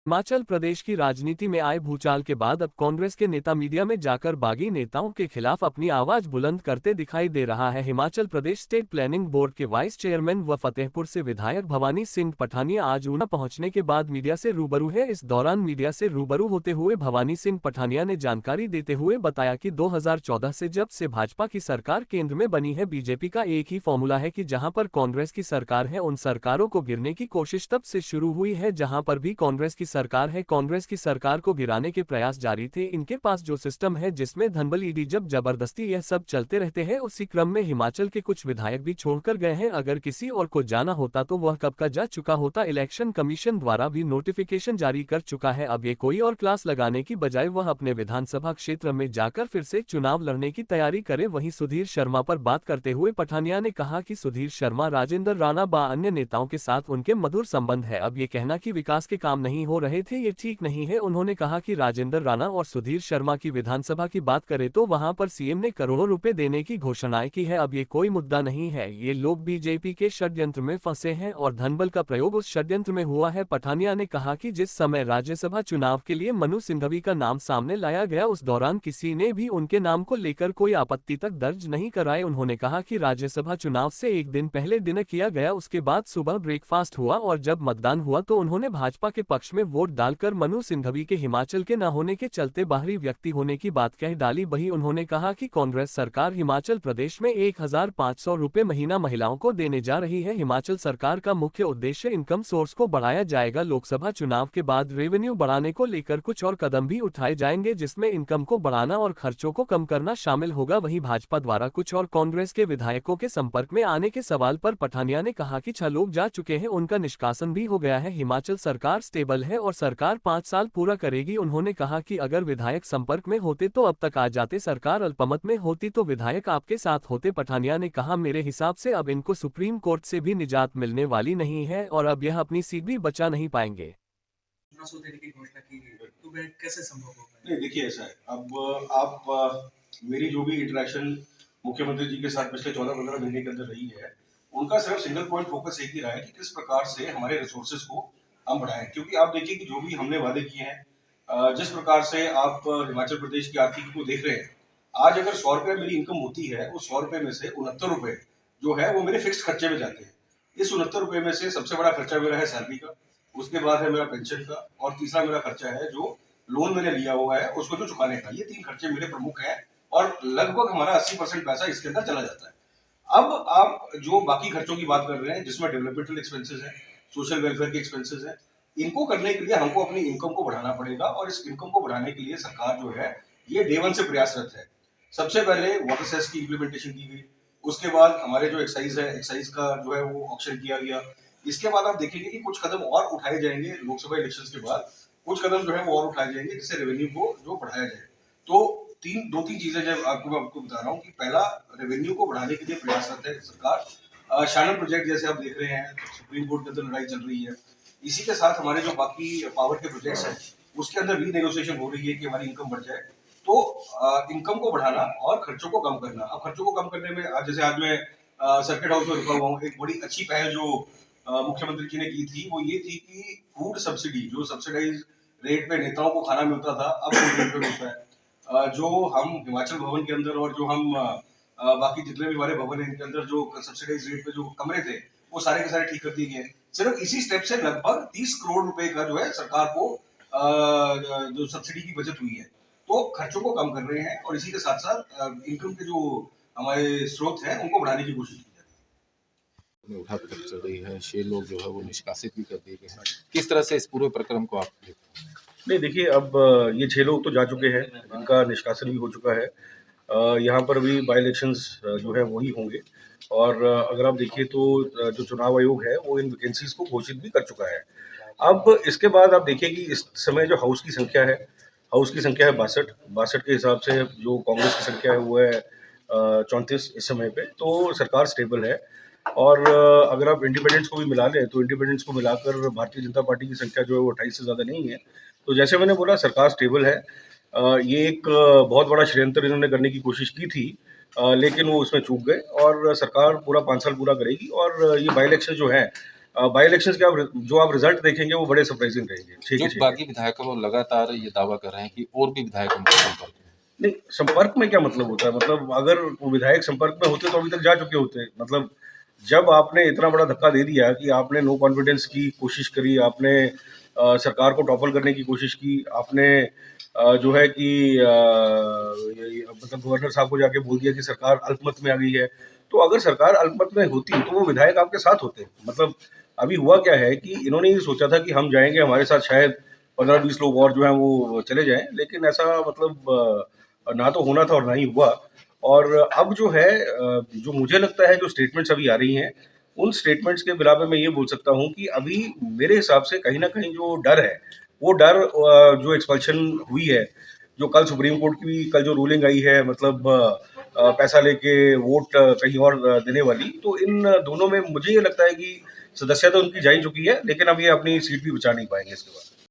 हिमाचल प्रदेश की राजनीति में आए भूचाल के बाद अब कांग्रेस के नेता मीडिया में जाकर बागी नेताओं के खिलाफ अपनी आवाज बुलंद करते दिखाई दे रहा है। Himachal Pradesh state planning board के वाइस चेयरमैन व फतेहपुर से विधायक भवानी सिंह पठानिया आज ऊना पहुंचने के बाद मीडिया से रूबरू है। इस दौरान मीडिया से रूबरू होते हुए भवानी सिंह पठानिया ने जानकारी देते हुए बताया कि 2014 से जब से भाजपा की सरकार केंद्र में बनी है, बीजेपी का एक ही फॉर्मूला है कि जहां पर कांग्रेस की सरकार है उन सरकारों को गिरने की कोशिश तब से शुरू हुई है। जहां पर भी कांग्रेस की सरकार है, कांग्रेस की सरकार को गिराने के प्रयास जारी थे। इनके पास जो सिस्टम है जिसमें धनबल ईडी जब जबरदस्ती यह सब चलते रहते हैं, उसी क्रम में हिमाचल के कुछ विधायक भी छोड़कर गए हैं। अगर किसी और को जाना होता तो वह कब का जा चुका होता। इलेक्शन कमीशन द्वारा भी नोटिफिकेशन जारी कर चुका है। अब ये कोई और क्लास लगाने की बजाय वह अपने विधानसभा क्षेत्र में जाकर फिर से चुनाव लड़ने की तैयारी करे। वहीं सुधीर शर्मा पर बात करते हुए पठानिया ने कहा कि सुधीर शर्मा, राजेंद्र राणा व अन्य नेताओं के साथ उनके मधुर संबंध है। अब ये कहना कि विकास के काम नहीं हो रहे थे, ये ठीक नहीं है। उन्होंने कहा कि राजेंद्र राणा और सुधीर शर्मा की विधानसभा की बात करें तो वहां पर सीएम ने करोड़ों रुपए देने की घोषणाएं की है। अब ये कोई मुद्दा नहीं है, ये लोग बीजेपी के षड्यंत्र में फंसे हैं और धनबल का प्रयोग उस षड्यंत्र में हुआ है। पठानिया ने कहा कि जिस समय राज्यसभा चुनाव के लिए मनु सिंघवी का नाम सामने लाया गया, उस दौरान किसी ने भी उनके नाम को लेकर कोई आपत्ति तक दर्ज नहीं कराई। उन्होंने कहा कि राज्यसभा चुनाव से एक दिन पहले डिनर किया गया, उसके बाद सुबह ब्रेकफास्ट हुआ और जब मतदान हुआ तो उन्होंने भाजपा के पक्ष में वोट डालकर मनु सिंघवी के हिमाचल के न होने के चलते बाहरी व्यक्ति होने की बात कह डाली। वहीं उन्होंने कहा कि कांग्रेस सरकार हिमाचल प्रदेश में 1500 रुपए महीना महिलाओं को देने जा रही है। हिमाचल सरकार का मुख्य उद्देश्य इनकम सोर्स को बढ़ाया जाएगा। लोकसभा चुनाव के बाद रेवेन्यू बढ़ाने को लेकर कुछ और कदम भी उठाए जाएंगे, जिसमें इनकम को बढ़ाना और खर्चों को कम करना शामिल होगा। वहीं भाजपा द्वारा कुछ और कांग्रेस के विधायकों के संपर्क में आने के सवाल पर पठानिया ने कहा कि 6 लोग जा चुके हैं, उनका निष्कासन भी हो गया है। हिमाचल सरकार स्टेबल है और सरकार 5 साल पूरा करेगी। उन्होंने कहा कि अगर विधायक संपर्क में होते तो अब तक आ जाते, सरकार अल्पमत में होती तो विधायक आपके साथ होते। पठानिया ने कहा, मेरे हिसाब से अब इनको सुप्रीम कोर्ट से भी निजात मिलने वाली नहीं है और अब यह अपनी सीट भी बचा नहीं पाएंगे। देने की घोषणा की गई, तो वह कैसे संभव होगा? नहीं, देखिए ऐसा है, अब आप मेरी जो भी इंटरेक्शन मुख्यमंत्री जी के साथ पिछले 14-15 महीने के अंदर रही है, उनका सिर्फ सिंगल पॉइंट फोकस एक ही रहा है कि किस प्रकार से हमारे रिसोर्सेज को हम बढ़ाएं। क्योंकि आप देखिए कि जो भी हमने वादे किए हैं, जिस प्रकार से आप हिमाचल प्रदेश की आर्थिकी को देख रहे हैं, आज अगर 100 रुपये मेरी इनकम होती है, उस 100 रुपये में से 69 रुपये जो है वो मेरे फिक्स खर्चे में जाते हैं। इस 69 रुपये में से सबसे बड़ा खर्चा मेरा है सैलरी का, उसके बाद है मेरा पेंशन का और तीसरा मेरा खर्चा है जो लोन मैंने लिया हुआ है उसको जो चुकाने का। ये 3 खर्चे मेरे प्रमुख हैं और लगभग हमारा 80% पैसा इसके अंदर चला जाता है। अब आप जो बाकी खर्चों की बात कर रहे हैं, जिसमें डेवलपमेंटल एक्सपेंसेस हैं, सोशल वेलफेयर के एक्सपेंसेस हैं, इनको करने के लिए हमको अपनी इनकम को बढ़ाना पड़ेगा और इस इनकम को बढ़ाने के लिए सरकार जो है ये डे वन से प्रयासरत है। सबसे पहले वाटर सेस की इम्प्लीमेंटेशन की गई, उसके बाद हमारे जो एक्साइज है, एक्साइज का जो है वो ऑक्शन किया गया। इसके बाद आप देखेंगे कि कुछ कदम और उठाए जाएंगे लोकसभा इलेक्शंस के बाद, कुछ कदम जो है वो और उठाए जाएंगे जिससे रेवेन्यू को जो बढ़ाया जाए। तो 2-3 चीजें जब आपको बता रहा हूँ कि पहला, रेवेन्यू को बढ़ाने के लिए प्रयासरत है सरकार। शैनन प्रोजेक्ट जैसे आप देख रहे हैं, सुप्रीम कोर्ट के अंदर लड़ाई चल रही है। इसी के साथ हमारे जो बाकी पावर के प्रोजेक्ट्स हैं उसके अंदर रीनेगोशिएशन हो रही है कि हमारी इनकम बढ़ जाए। तो इनकम को बढ़ाना और खर्चों को कम करना। अब खर्चों को कम करने में आज मैं सर्किट हाउस में रुका हुआ हूँ, एक बड़ी अच्छी पहल जो मुख्यमंत्री जी ने की थी वो ये थी कि फूड सब्सिडी, जो सब्सिडाइज रेट पे नेताओं को खाना मिलता था, अब फूड रेट पे मिलता है। जो हम हिमाचल भवन के अंदर और जो हम बाकी जितने भी हमारे भवन है इनके अंदर जो सब्सिडाइज रेट पे जो कमरे थे वो सारे के सारे ठीक कर दिए गए। सिर्फ इसी स्टेप से लगभग 30 करोड़ रुपए का जो है सरकार को जो सब्सिडी की बचत हुई है। तो खर्चों को कम कर रहे हैं और इसी के साथ साथ इनकम के जो हमारे स्रोत हैं उनको बढ़ाने की कोशिश की जा रही है। उठापटक चल रही है, 6 लोग जो है वो निष्कासित भी कर दिए गए हैं। किस तरह से इस पूरे प्रक्रम को आप देखते हैं? नहीं, देखिए, अब ये 6 लोग तो जा चुके हैं, इनका निष्कासन भी हो चुका है। यहाँ पर भी बाई इलेक्शंस जो है वही होंगे और अगर आप देखिए तो जो चुनाव आयोग है वो इन वैकेंसीज को घोषित भी कर चुका है। अब इसके बाद आप देखिए कि इस समय जो हाउस की संख्या है 62 के हिसाब से जो कांग्रेस की संख्या है वो है 34 इस समय पे। तो सरकार स्टेबल है और अगर आप इंडिपेंडेंट्स को भी मिला लें तो इंडिपेंडेंट्स को मिलाकर भारतीय जनता पार्टी की संख्या जो है वो 28 से ज़्यादा नहीं है। तो जैसे मैंने बोला, सरकार स्टेबल है। ये एक बहुत बड़ा षड्यंत्र इन्होंने करने की कोशिश की थी, लेकिन वो उसमें चूक गए और सरकार पूरा 5 साल पूरा करेगी और ये बाई इलेक्शन जो है बाई इलेक्शंस के जो आप रिजल्ट देखेंगे वो बड़े सरप्राइजिंग रहेंगे। जो बागी विधायक है वो लगातार ये दावा कर रहे हैं कि और भी विधायक उनके संपर्क में। नहीं, संपर्क में क्या मतलब होता है? मतलब अगर वो विधायक संपर्क में होते तो अभी तक जा चुके होते। मतलब जब आपने इतना बड़ा धक्का दे दिया कि आपने नो कॉन्फिडेंस की कोशिश करी, आपने सरकार को टॉपल करने की कोशिश की, आपने जो है कि मतलब गवर्नर साहब को जाके बोल दिया कि सरकार अल्पमत में आ गई है। तो अगर सरकार अल्पमत में होती तो वो विधायक आपके साथ होते। मतलब अभी हुआ क्या है कि इन्होंने ये सोचा था कि हम जाएंगे, हमारे साथ शायद 15-20 लोग और जो हैं वो चले जाएं, लेकिन ऐसा मतलब ना तो होना था और ना ही हुआ। और अब जो है जो मुझे लगता है जो स्टेटमेंट्स अभी आ रही हैं, उन स्टेटमेंट्स के बिला पे मैं ये बोल सकता हूँ कि अभी मेरे हिसाब से कहीं न कहीं जो डर है, वो डर जो एक्सपल्शन हुई है, जो कल सुप्रीम कोर्ट की कल जो रूलिंग आई है, मतलब पैसा लेके वोट कहीं और देने वाली, तो इन दोनों में मुझे ये लगता है कि सदस्यता तो उनकी जा ही चुकी है, लेकिन अब ये अपनी सीट भी बचा नहीं पाएंगे इसके बाद।